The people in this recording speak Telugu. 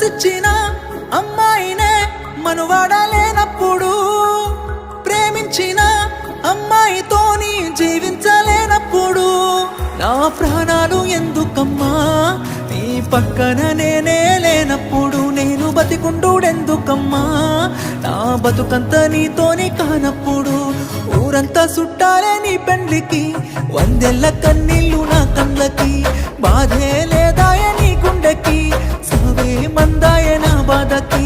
మనసిచ్చిన అమ్మాయినే మనువాడలేనప్పుడు, ప్రేమించిన అమ్మాయితోని జీవించలేనప్పుడు నా ప్రాణాలు ఎందుకమ్మా నీ పక్కన నేనే లేనప్పుడు, నేను బతికుండుడెందుకమ్మా నా బతుకంత నీతోని కానప్పుడు. ఊరంతా చుట్టాలే నీ పెండ్లికి, వందెల్ల కన్నీళ్ళు నా కళ్ళకి, బాధే లేదాయ నీ గుండెకి, సవే మందాయ నా బాధకి.